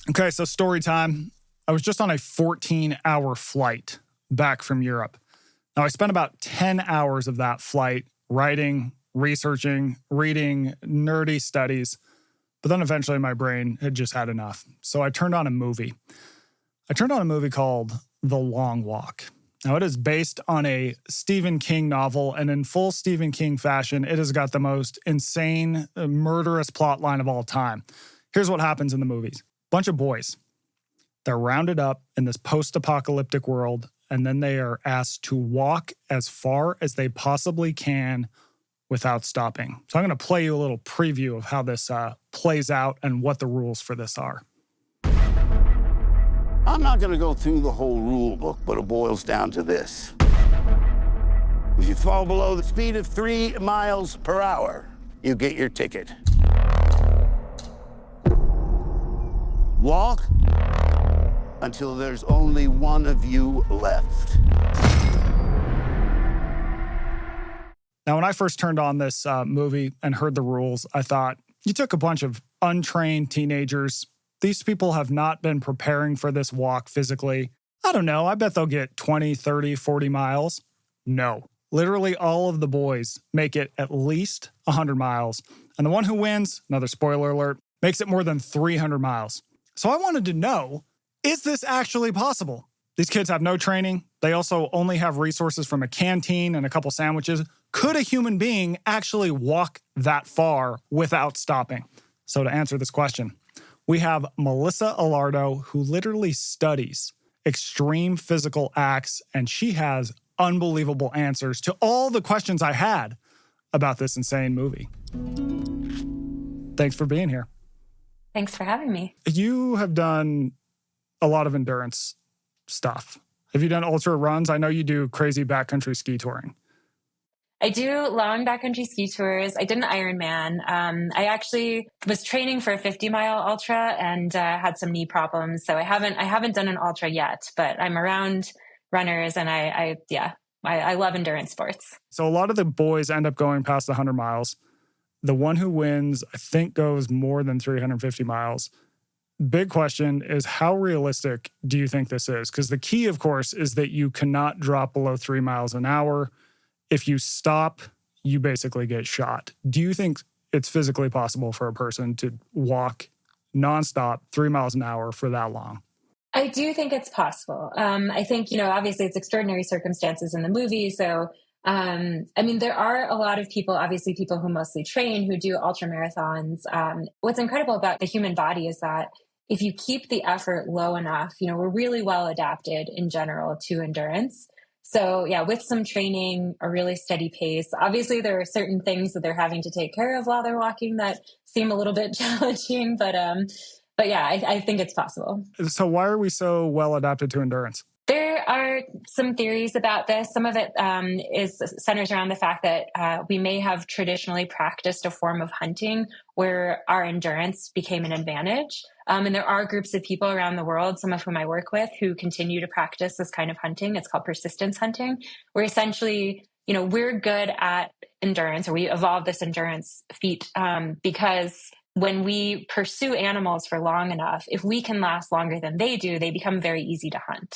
Okay, so story time. I was just on a 14-hour flight back from Europe. Now, I spent about 10 hours of that flight writing, researching, reading nerdy studies, but then eventually my brain had just had enough. So I turned on a movie. I turned on a movie called The Long Walk. Now, it is based on a Stephen King novel, and in full Stephen King fashion, it has got the most insane, murderous plot line of all time. Here's what happens in the movies. Bunch of boys. They're rounded up in this post-apocalyptic world, and then they are asked to walk as far as they possibly can without stopping. So I'm going to play you a little preview of how this plays out and what the rules for this are. I'm not going to go through the whole rule book, but it boils down to this. If you fall below the speed of 3 miles per hour, you get your ticket. Walk until there's only one of you left. Now, when I first turned on this movie and heard the rules, I thought, you took a bunch of untrained teenagers. These people have not been preparing for this walk physically. I don't know, I bet they'll get 20, 30, 40 miles. No. Literally all of the boys make it at least 100 miles. And the one who wins, another spoiler alert, makes it more than 300 miles. So I wanted to know, is this actually possible? These kids have no training. They also only have resources from a canteen and a couple sandwiches. Could a human being actually walk that far without stopping? So to answer this question, we have Melissa Alardo, who literally studies extreme physical acts, and she has unbelievable answers to all the questions I had about this insane movie. Thanks for being here. Thanks for having me. You have done a lot of endurance stuff. Have you done ultra runs? I know you do crazy backcountry ski touring. I do long backcountry ski tours. I did an Ironman. I actually was training for a 50-mile ultra and had some knee problems. So I haven't done an ultra yet, but I'm around runners and I love endurance sports. So a lot of the boys end up going past the 100 miles. The one who wins, I think, goes more than 350 miles. Big question is, how realistic do you think this is? Because the key, of course, is that you cannot drop below 3 miles an hour. If you stop, you basically get shot. Do you think it's physically possible for a person to walk nonstop 3 miles an hour for that long? I do think it's possible. I think, obviously it's extraordinary circumstances in the movie. So, there are a lot of people, obviously people who mostly train, who do ultra marathons. What's incredible about the human body is that if you keep the effort low enough, we're really well adapted in general to endurance. So yeah, with some training, a really steady pace. Obviously, there are certain things that they're having to take care of while they're walking that seem a little bit challenging, but yeah, I think it's possible. So why are we so well adapted to endurance? There are some theories about this. Some of it centers around the fact that we may have traditionally practiced a form of hunting where our endurance became an advantage. And there are groups of people around the world, some of whom I work with, who continue to practice this kind of hunting. It's called persistence hunting, where essentially, we're good at endurance, or we evolved this endurance feat because when we pursue animals for long enough, if we can last longer than they do, they become very easy to hunt.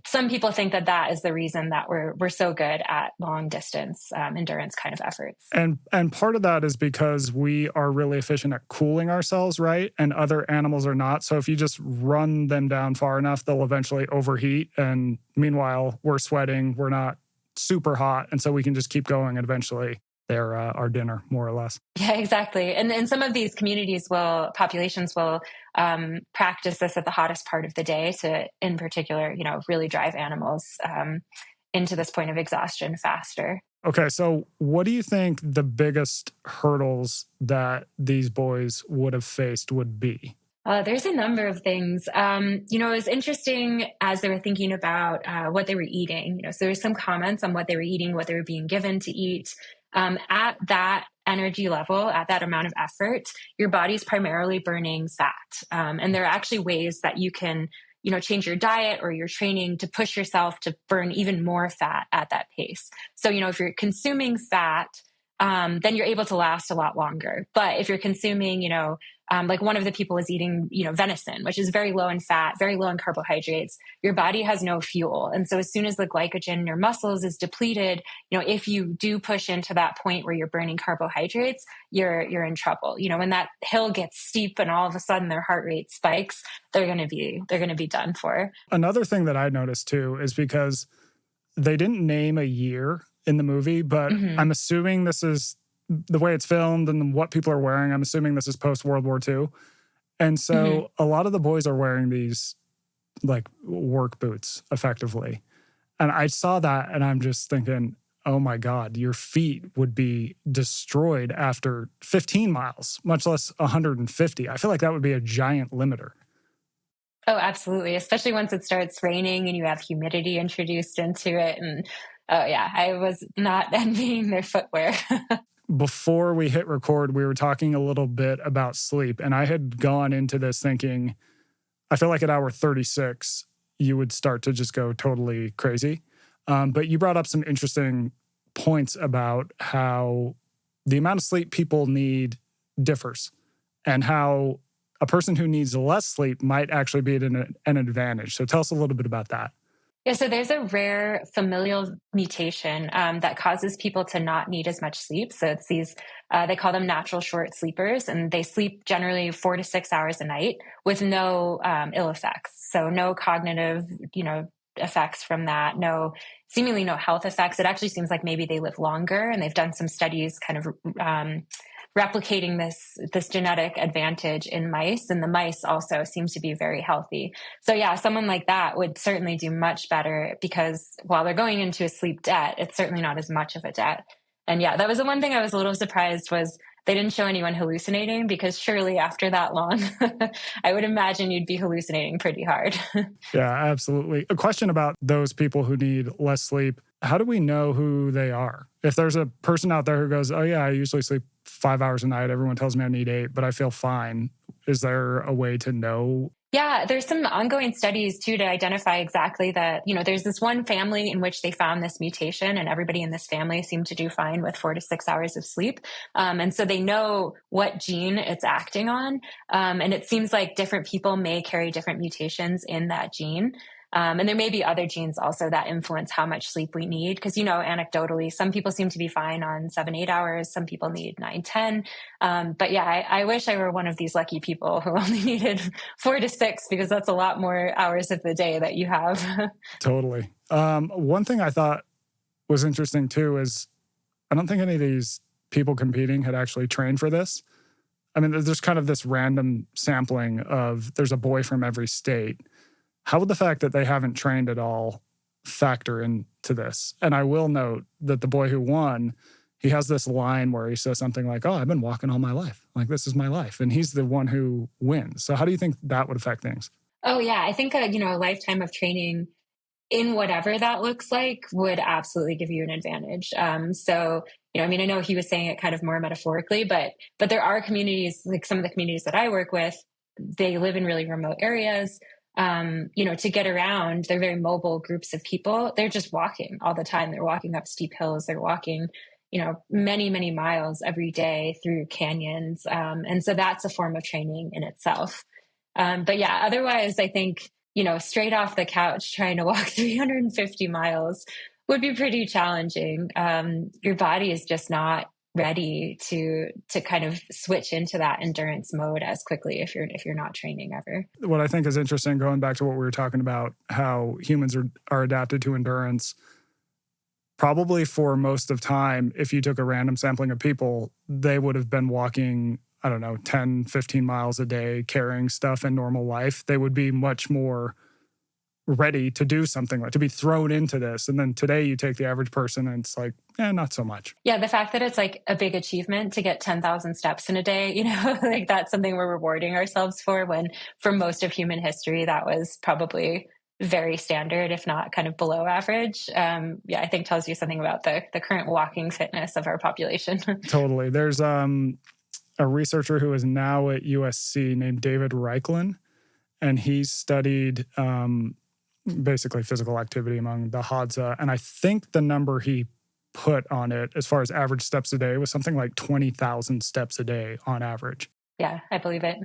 Some people think that is the reason that we're so good at long distance endurance kind of efforts. And part of that is because we are really efficient at cooling ourselves, right? And other animals are not. So if you just run them down far enough, they'll eventually overheat. And meanwhile, we're sweating, we're not super hot. And so we can just keep going and eventually they're our dinner, more or less. Yeah, exactly. And some of these populations will practice this at the hottest part of the day to, in particular, really drive animals into this point of exhaustion faster. Okay, so what do you think the biggest hurdles that these boys would have faced would be? There's a number of things. It was interesting as they were thinking about what they were eating. So there's some comments on what they were eating, what they were being given to eat. At that energy level, at that amount of effort, your body's primarily burning fat. And there are actually ways that you can, change your diet or your training to push yourself to burn even more fat at that pace. So, if you're consuming fat, then you're able to last a lot longer. But if you're consuming, like one of the people was eating, venison, which is very low in fat, very low in carbohydrates. Your body has no fuel. And so as soon as the glycogen in your muscles is depleted, if you do push into that point where you're burning carbohydrates, you're in trouble. When that hill gets steep and all of a sudden their heart rate spikes, they're going to be done for. Another thing that I noticed too is because they didn't name a year in the movie, but I'm assuming this is the way it's filmed and what people are wearing. I'm assuming this is post World War II. And so a lot of the boys are wearing these like work boots effectively. And I saw that and I'm just thinking, oh my God, your feet would be destroyed after 15 miles, much less 150. I feel like that would be a giant limiter. Oh, absolutely. Especially once it starts raining and you have humidity introduced into it. And oh yeah, I was not envying their footwear. Before we hit record, we were talking a little bit about sleep. And I had gone into this thinking, I feel like at hour 36, you would start to just go totally crazy. But you brought up some interesting points about how the amount of sleep people need differs and how a person who needs less sleep might actually be at an advantage. So tell us a little bit about that. Yeah, so there's a rare familial mutation that causes people to not need as much sleep. So it's these, they call them natural short sleepers, and they sleep generally 4 to 6 hours a night with no ill effects. So no cognitive, effects from that, seemingly no health effects. It actually seems like maybe they live longer, and they've done some studies kind of replicating this genetic advantage in mice, and the mice also seem to be very healthy. So yeah, someone like that would certainly do much better, because while they're going into a sleep debt, it's certainly not as much of a debt. And yeah, that was the one thing I was a little surprised was they didn't show anyone hallucinating, because surely after that long, I would imagine you'd be hallucinating pretty hard. Yeah, absolutely. A question about those people who need less sleep. How do we know who they are? If there's a person out there who goes, oh yeah, I usually sleep 5 hours a night. Everyone tells me I need 8, but I feel fine. Is there a way to know? Yeah, there's some ongoing studies too to identify exactly that, there's this one family in which they found this mutation, and everybody in this family seemed to do fine with 4 to 6 hours of sleep. And so they know what gene it's acting on. And it seems like different people may carry different mutations in that gene. And there may be other genes also that influence how much sleep we need. Because, anecdotally, some people seem to be fine on 7, 8 hours. Some people need 9, 10. But yeah, I wish I were one of these lucky people who only needed 4 to 6, because that's a lot more hours of the day that you have. Totally. One thing I thought was interesting too is I don't think any of these people competing had actually trained for this. I mean, there's kind of this random sampling of there's a boy from every state. How would the fact that they haven't trained at all factor into this? And I will note that the boy who won, he has this line where he says something like, oh, I've been walking all my life. Like, this is my life. And he's the one who wins. So how do you think that would affect things? Oh, yeah. I think, a lifetime of training in whatever that looks like would absolutely give you an advantage. I know he was saying it kind of more metaphorically, but there are communities, like some of the communities that I work with, they live in really remote areas. To get around, they're very mobile groups of people. They're just walking all the time. They're walking up steep hills. They're walking, many, many miles every day through canyons. And so that's a form of training in itself. But yeah, otherwise, I think, straight off the couch, trying to walk 350 miles would be pretty challenging. Your body is just not ready to kind of switch into that endurance mode as quickly if you're not training ever. What I think is interesting, going back to what we were talking about, how humans are adapted to endurance, probably for most of time, if you took a random sampling of people, they would have been walking, 10, 15 miles a day, carrying stuff in normal life. They would be much more ready to do something, like to be thrown into this. And then today you take the average person and it's like, not so much. Yeah, the fact that it's like a big achievement to get 10,000 steps in a day, like that's something we're rewarding ourselves for, when for most of human history, that was probably very standard, if not kind of below average. I think tells you something about the current walking fitness of our population. Totally. There's a researcher who is now at USC named David Reichlin, and he's studied basically physical activity among the Hadza. And I think the number he put on it as far as average steps a day was something like 20,000 steps a day on average. Yeah, I believe it.